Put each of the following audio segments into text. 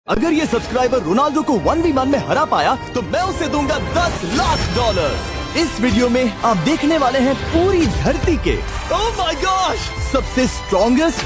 अगर ये subscriber Ronaldo को 1v1 में हरा पाया तो मैं उसे दूंगा $10 लाख। इस वीडियो में आप देखने वाले हैं पूरी धरती के ओह माय गॉश सबसे स्ट्रॉन्गेस्ट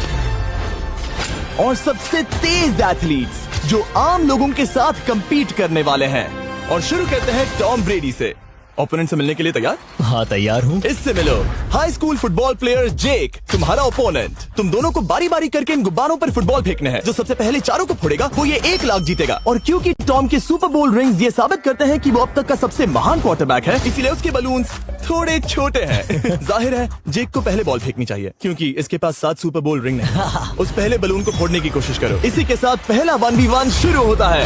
और सबसे तेज एथलीट्स जो आम लोगों के साथ compete करने वाले हैं। और शुरू करते हैं टॉम ब्रेडी से। ओपोनेंट से मिलने के लिए तैयार? हाँ तैयार हूँ। इससे मिलो। हाई स्कूल फुटबॉल प्लेयर जेक तुम्हारा ओपोनेंट। तुम दोनों को बारी बारी करके इन गुब्बारों पर फुटबॉल फेंकने हैं। जो सबसे पहले चारों को फोड़ेगा वो ये 1 लाख जीतेगा। और क्योंकि टॉम के सुपर बोल रिंग्स ये साबित करते हैं कि वो अब तक का सबसे महान क्वार्टरबैक है, इसीलिए उसके बलून्स थोड़े छोटे हैं। जाहिर है जेक को पहले बॉल फेंकनी चाहिए क्योंकि इसके पास 7 सुपर बोल रिंग है। उस पहले बलून को फोड़ने की कोशिश करो। इसी के साथ पहला 1v1 शुरू होता है।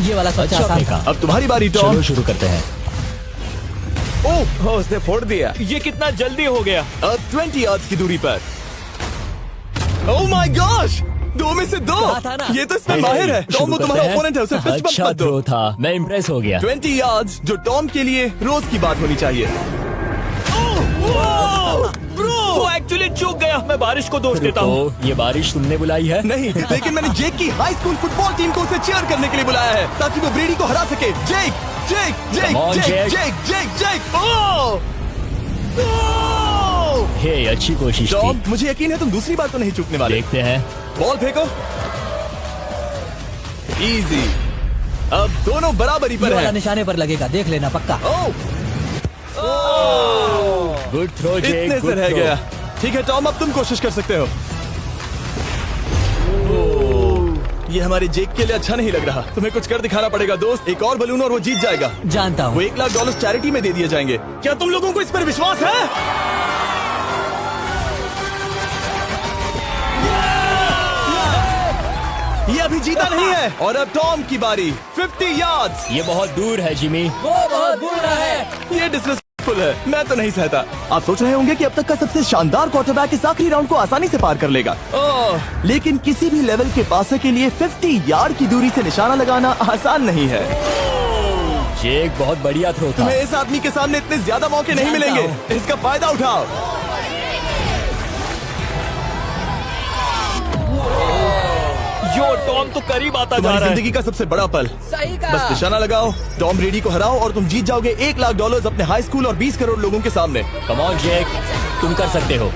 ये वाला सबसे आसान था। अब तुम्हारी बारी टॉम। शुरू करते हैं। ओह उसने फोड़ दिया। ये कितना जल्दी हो गया। अब 20 यार्ड्स की दूरी पर। ओह माय गॉश 2 में से 2। ये तो इसमें माहिर है। टॉम वो तुम्हारा ओपोनेंट है, उसे फिस्ट बम्प अच्छा मत दो। था, मैं इम्प्रेस हो गया। 20 यार्ड्स जो टॉम के लिए रोज की बात होनी चाहिए। वो एक्चुअली चूक गया। मैं बारिश को दोष देता हूँ। तो ये बारिश तुमने बुलाई है? नहीं, लेकिन मैंने जेक की हाई स्कूल फुटबॉल टीम को उसे चीयर करने के लिए बुलाया है ताकि वो ब्रेडी को हरा सके। जेक जेक जेक Come on, जेक Jake. जेक जेक जेक ओह हे अच्छी कोशिश टॉम थी। मुझे यकीन है तुम दूसरी बार तो नहीं चूकने वाले। देखते हैं। बॉल फेंको। इजी। अब दोनों बराबरी पर हैं। निशाने पर लगेगा, देख लेना पक्का। ओह गुड थ्रो जेक, इतने से गुड रह थ्रो। गया। ठीक है टॉम अब तुम कोशिश कर सकते हो। ये हमारे जेक के लिए अच्छा नहीं लग रहा। तुम्हें कुछ कर दिखाना पड़ेगा दोस्त। एक और बलून और वो जीत जाएगा। जानता वो हूँ। $1 लाख चैरिटी में दे दिए जाएंगे। क्या तुम लोगों को इस पर विश्वास है? ये अभी जीता नहीं है। और अब टॉम की बारी। 50 यार्ड्स। ये बहुत दूर है जिमी। वो बहुत बुरा है। ये डिसरिस्पेक्टफुल है। मैं तो नहीं सहता। आप सोच रहे होंगे कि अब तक का सबसे शानदार क्वार्टरबैक इस आखिरी राउंड को आसानी से पार कर लेगा। लेकिन किसी भी लेवल के पासर के लिए 50 यार्ड की दूरी से निशाना लगाना आसान नहीं है। जेक बहुत बढ़िया थ्रो था। तुम्हें इस आदमी के सामने इतने ज्यादा मौके नहीं मिलेंगे। इसका फायदा उठाओ। यो टॉम तो करीब आता जा तुम्हारी रहा है। जिंदगी का सबसे बड़ा पल। सही बस निशाना लगाओ, टॉम ब्रेडी को हराओ और तुम जीत जाओगे $1 लाख अपने हाई स्कूल और 20 करोड़ लोगों के सामने। कम ऑन जेक, तुम कर सकते हो।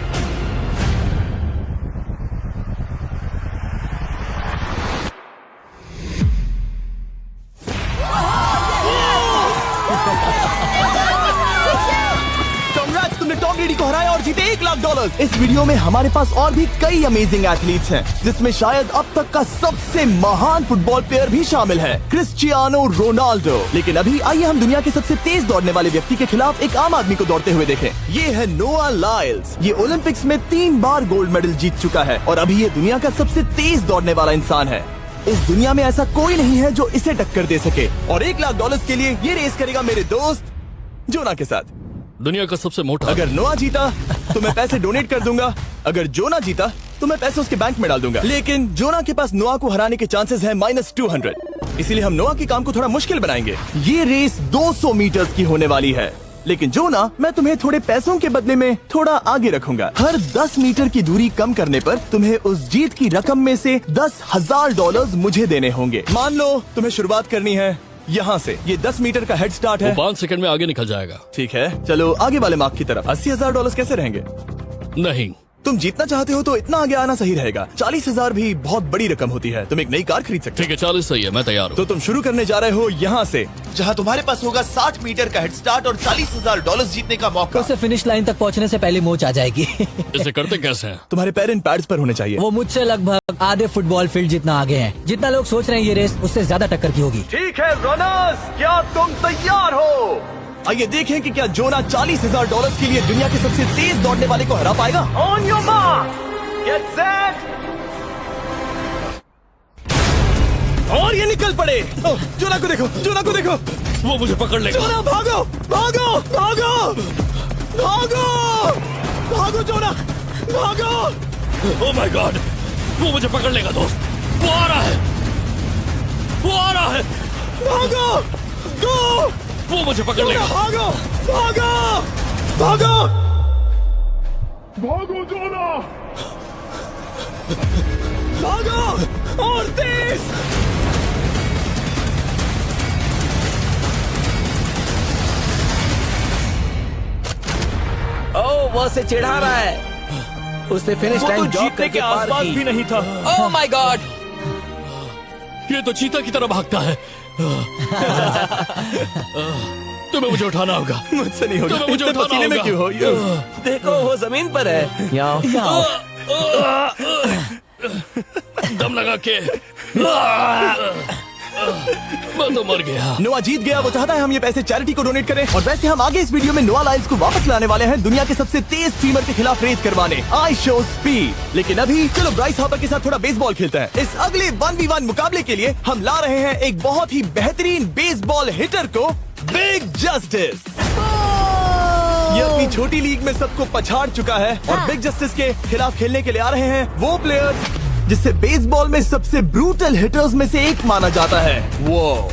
Congrats, तुमने टॉम ब्रेडी को हराया और जीते $1 लाख। इस वीडियो में हमारे पास और भी कई अमेजिंग एथलीट्स हैं, जिसमें शायद अब तक का सबसे महान फुटबॉल प्लेयर भी शामिल है, क्रिस्टियानो रोनाल्डो। लेकिन अभी आइए हम दुनिया के सबसे तेज दौड़ने वाले व्यक्ति के खिलाफ एक आम आदमी को दौड़ते हुए देखें। ये है नोआ लाइल्स। ये ओलंपिक्स में 3 बार गोल्ड मेडल जीत चुका है और अभी ये दुनिया का सबसे तेज दौड़ने वाला इंसान है। इस दुनिया में ऐसा कोई नहीं है जो इसे टक्कर दे सके। और $1 लाख के लिए ये रेस करेगा मेरे दोस्त जोना के साथ। दुनिया का सबसे मोटा। अगर नोआ जीता तो मैं पैसे डोनेट कर दूंगा। अगर जोना जीता तो मैं पैसे उसके बैंक में डाल दूंगा। लेकिन जोना के पास नोआ को हराने के चांसेस हैं -200। इसीलिए हम नोआ के काम को थोड़ा मुश्किल बनाएंगे। ये रेस 200 मीटर्स की होने वाली है। लेकिन जोना, मैं तुम्हें थोड़े पैसों के बदले में थोड़ा आगे रखूंगा। हर 10 मीटर की दूरी कम करने पर तुम्हें उस जीत की रकम में से $10,000 मुझे देने होंगे। मान लो तुम्हें शुरुआत करनी है यहाँ से। ये 10 मीटर का हेड स्टार्ट है। 5 सेकंड में आगे निकल जाएगा। ठीक है, चलो आगे वाले मार्क की तरफ। $80,000 कैसे रहेंगे? नहीं, तुम जीतना चाहते हो तो इतना आगे आना सही रहेगा। 40,000 भी बहुत बड़ी रकम होती है। तुम एक नई कार खरीद सकते हो। ठीक है 40 सही है, मैं तैयार हूँ। तो तुम शुरू करने जा रहे हो यहाँ से, जहाँ तुम्हारे पास होगा 60 मीटर का हेड स्टार्ट और $40,000 जीतने का मौका। उसे फिनिश लाइन तक पहुँचने से पहले मोच आ जाएगी। इसे करते कैसे हैं? तुम्हारे पैर इन पैड्स पर होने चाहिए। वो मुझसे लगभग आधे फुटबॉल फील्ड जितना आगे हैं। जितना लोग सोच रहे हैं ये रेस उससे ज्यादा टक्कर की होगी। ठीक है रनर्स, क्या तुम तैयार हो? आइए देखें कि क्या जोना $40,000 के लिए दुनिया के सबसे तेज दौड़ने वाले को हरा पाएगा। On your mark, get set, और ये निकल पड़े। जोना को देखो, जोना को देखो। वो मुझे पकड़ लेगा। जोना भागो, भागो, भागो, भागो, भागो जोना, भागो। ओह माय गॉड, वो मुझे पकड़ लेगा दोस्त। वो आ रहा है, वो आ रहा है। भागो, गो, वो मुझे पकड़ लेगा। भागो, भागो, भागो, भागो जोना। भागो और तेज। बहुत से चिढ़ा रहा है। उसने फिनिश वो तो लाइन जॉब जीतने करके के पार आसपास की। भी नहीं था। Oh my God! ये तो चीता की तरह भागता है। तुम्हें मुझे उठाना होगा। मुझसे नहीं होगा। तुम्हें मुझे इतने उठाना पसीने में होगा। क्यों हो? यो। देखो वो जमीन पर है। याओ। दम लगा के मैं तो मर गया। नोआ जीत गया। वो चाहता है हम ये पैसे चैरिटी को डोनेट करें। और वैसे हम आगे इस वीडियो में नोआ लाइल्स को वापस लाने वाले हैं दुनिया के सबसे तेज स्ट्रीमर के खिलाफ रेस करवाने। I show speed. लेकिन अभी चलो ब्राइस हार्पर के साथ थोड़ा बेसबॉल खेलते हैं। इस अगले 1v1 मुकाबले के लिए हम ला रहे हैं एक बहुत ही बेहतरीन बेसबॉल हिटर को, बिग जस्टिस। ये अपनी छोटी लीग में सबको पछाड़ चुका है और बिग जस्टिस के खिलाफ खेलने के लिए आ रहे हैं वो प्लेयर जिसे बेसबॉल में सबसे ब्रूटल हिटर्स में से एक माना जाता है। वो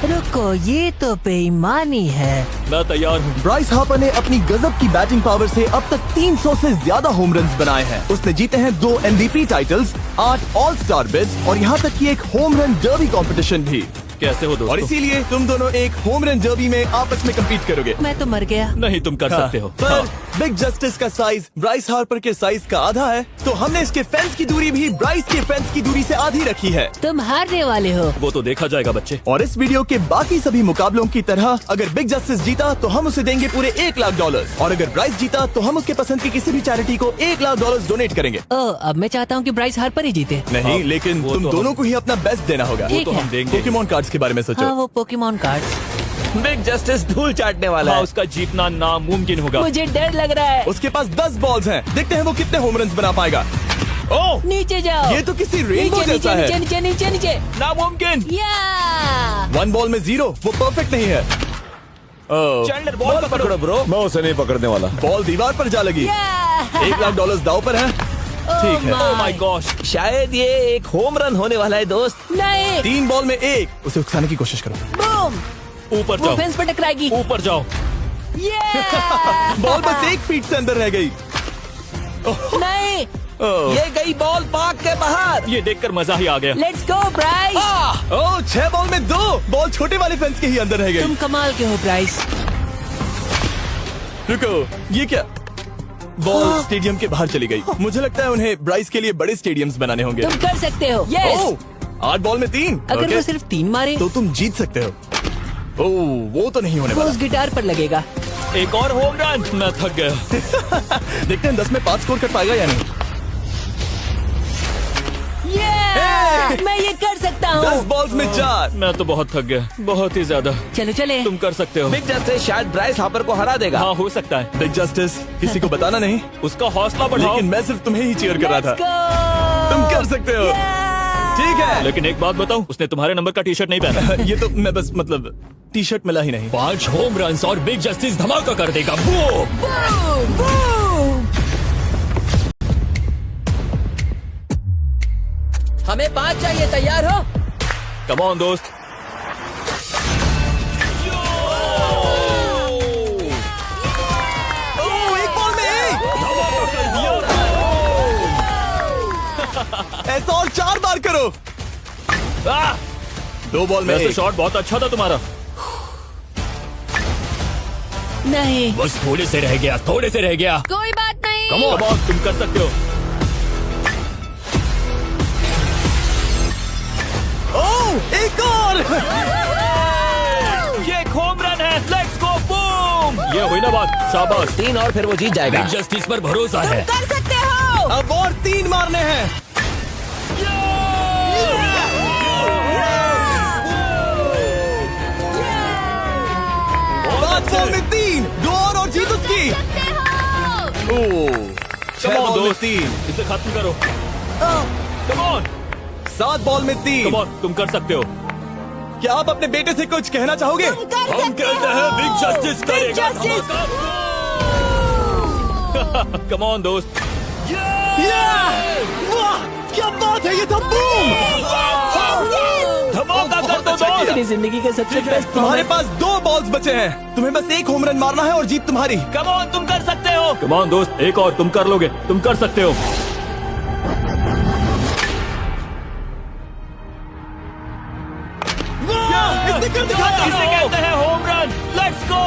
रुको, ये तो बेईमानी है। मैं तैयार हूँ। ब्राइस हार्पर ने अपनी गजब की बैटिंग पावर से अब तक 300 से ज्यादा होम रन्स बनाए हैं। उसने जीते हैं 2 MVP titles, 8 all star bids और यहाँ तक कि एक होम रन डर्बी कंपटीशन भी। कैसे हो और दोस्तों? इसीलिए तुम दोनों एक होम रन डर्बी में आपस में कम्पीट करोगे। मैं तो मर गया। नहीं, तुम कर सकते हो। पर बिग जस्टिस का साइज ब्राइस हार्पर के साइज का आधा है, तो हमने इसके फेंस की दूरी भी ब्राइस के फेंस की दूरी से आधी रखी है। तुम हारने वाले हो। वो तो देखा जाएगा बच्चे। और इस वीडियो के बाकी सभी मुकाबलों की तरह अगर बिग जस्टिस जीता तो हम उसे देंगे पूरे $1 लाख और अगर ब्राइस जीता तो हम उसके पसंद की किसी भी चैरिटी को $1 लाख डोनेट करेंगे। ओह, अब मैं चाहता हूँ कि ब्राइस हार्पर ही जीते। नहीं, हाँ, लेकिन वो तुम तो दोनों को ही अपना बेस्ट देना होगा। ठीक तो है। हम देंगे। पोकेमॉन कार्ड्स के बारे में सोचो। हाँ, वो पोकेमॉन कार्ड। बिग जस्टिस धूल चाटने वाला हाँ, है। उसका जीतना नामुमकिन होगा। मुझे डर लग रहा है। उसके पास 10 बॉल्स हैं, देखते हैं वो कितने होम रन बना पाएगा। ओह, नीचे जाओ। ये तो किसी रेनबो नीचे जैसा नीचे है। नीचे नीचे नीचे। नामुमकिन। या 1 बॉल में 0, वो परफेक्ट नहीं है। चैंडलर बॉल पकड़ो ब्रो। मैं उसे नहीं पकड़ने वाला। बॉल दीवार पर जा लगी। $1 लाख दाव पर है। ठीक है। Oh my gosh. शायद ये एक होम रन होने वाला है दोस्त। नहीं। 3 बॉल में 1, उसे उकसाने की कोशिश करो। बूम। ऊपर वो जाओ, फेंस पर टकराएगी। ऊपर जाओ। बॉल बस 1 फीट से अंदर रह गई। नहीं। ये गई बॉल पार्क के बाहर। ये देखकर मजा ही आ गया। Let's go Bryce. Oh, 6 ball में 2, बॉल छोटे वाले फेंस के ही अंदर रह गई। तुम कमाल के हो ब्राइस। रुको, ये क्या? बॉल स्टेडियम के बाहर चली गई। मुझे लगता है उन्हें ब्राइस के लिए बड़े स्टेडियम्स बनाने होंगे। तुम कर सकते हो। यस। ओह, 8 बॉल में 3। अगर ओके, वो सिर्फ 3 मारे तो तुम जीत सकते हो। ओह, वो तो नहीं होने वो वाला। उस गिटार पर लगेगा। एक और होम रन। मैं थक गया। देखते हैं 10 में 5 स्कोर कर पाएगा या नहीं। मैं ये कर सकता 10 हूँ। बॉल्स में 4। मैं तो बहुत थक गया, बहुत ही ज्यादा। चलो चले। तुम कर सकते हो। बिग जस्टिस शायद ब्राइस हार्पर को हरा देगा। हाँ, हो सकता है। बिग जस्टिस किसी को बताना नहीं, उसका हौसला बढ़ाओ। लेकिन मैं सिर्फ तुम्हें ही चीयर कर रहा था। Let's go! तुम कर सकते हो। ठीक है। लेकिन एक बात बताऊं, उसने तुम्हारे नंबर का टी शर्ट नहीं पहना। ये तो मैं बस मतलब टी शर्ट मिला ही नहीं। 5 होम रन और बिग जस्टिस धमाका कर देगा। बूम! Boom! Boom! हमें 5 चाहिए। तैयार हो? कम ऑन दोस्त। ओह, 1 बॉल में 1। ऐसा और 4 बार करो। 2 बॉल में वैसे 1। शॉट बहुत अच्छा था तुम्हारा। नहीं। बस थोड़े से रह गया, थोड़े से रह गया। कोई बात नहीं। कम ऑन, तुम कर सकते हो। ओह, एक और। ये एक होम रन है। Let's go, boom! ये हुई ना बात। शाबाश। 3 और फिर वो जीत जाएगा। बिग जस्टिस पर भरोसा है। कर सकते हो। अब और 3 मारने हैं। 5 बॉल में 3, 2 और जीत उसकी। ओह, 6 कम ऑन बॉल में दोस्त, 3, इसे खत्म करो। कम ऑन, 7 बॉल में 3। कम ऑन, तुम कर सकते हो। क्या आप अपने बेटे से कुछ कहना चाहोगे? हम कहते हैं बिग जस्टिस करेगा। कम ऑन दोस्त। वाह, क्या बात है, ये था बूम। धमाका कर दो अच्छा किया। दोस्त। मेरी जिंदगी के सबसे बेस्ट तुम्हारे पास 2 बॉल्स बचे हैं, तुम्हें बस 1 होम रन मारना है और जीत तुम्हारी। कम ऑन, तुम कर सकते हो। कम ऑन दोस्त, एक और, तुम कर लोगे, तुम कर सकते हो। इसने कर दिखाया। इसे कहते हैं होम रन। Let's go.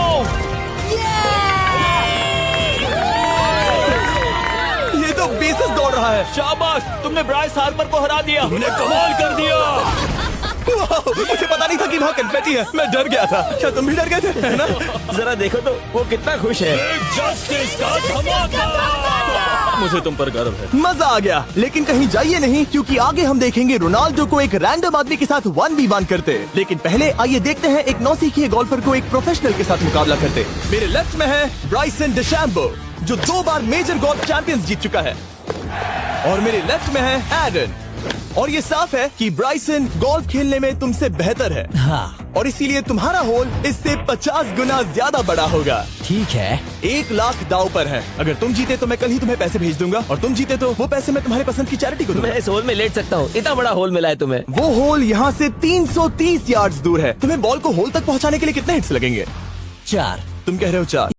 रहा है। शाबाश, तुमने ब्राइस हार्पर को हरा दिया। तुमने कमाल कर दिया। वाह, मुझे पता नहीं था कि वहाँ कन्फेटी है। मैं डर गया था। क्या तुम भी डर गए थे, है ना? जरा देखो तो वो कितना खुश है। जस्टिस का धमाका। मुझे तुम पर गर्व है। मजा आ गया। लेकिन कहीं जाइए नहीं, क्योंकि आगे हम देखेंगे रोनाल्डो को एक रैंडम आदमी के साथ 1v1 करते। लेकिन पहले आइए देखते हैं एक नौसिखिए गोल्फर को एक प्रोफेशनल के साथ मुकाबला करते। मेरे लेफ्ट में है ब्राइसन डेशैम्बो, जो 2 बार मेजर गोल्फ चैंपियंस जीत चुका है, और मेरे लेफ्ट में है एरन। और ये साफ है कि ब्राइसन गोल्फ खेलने में तुमसे बेहतर है, हाँ और इसीलिए तुम्हारा होल इससे 50 गुना ज्यादा बड़ा होगा। ठीक है। 1 लाख दाव पर है। अगर तुम जीते तो मैं कल ही तुम्हें पैसे भेज दूंगा, और तुम जीते तो वो पैसे मैं तुम्हारे पसंद की चैरिटी को दूंगा। मैं इस होल में लेट सकता हूँ, इतना बड़ा होल मिला है तुम्हें। वो होल यहाँ से 330 यार्ड्स दूर है। तुम्हें बॉल को होल तक पहुँचाने के लिए कितने हिट्स लगेंगे? 4। तुम कह रहे हो 4।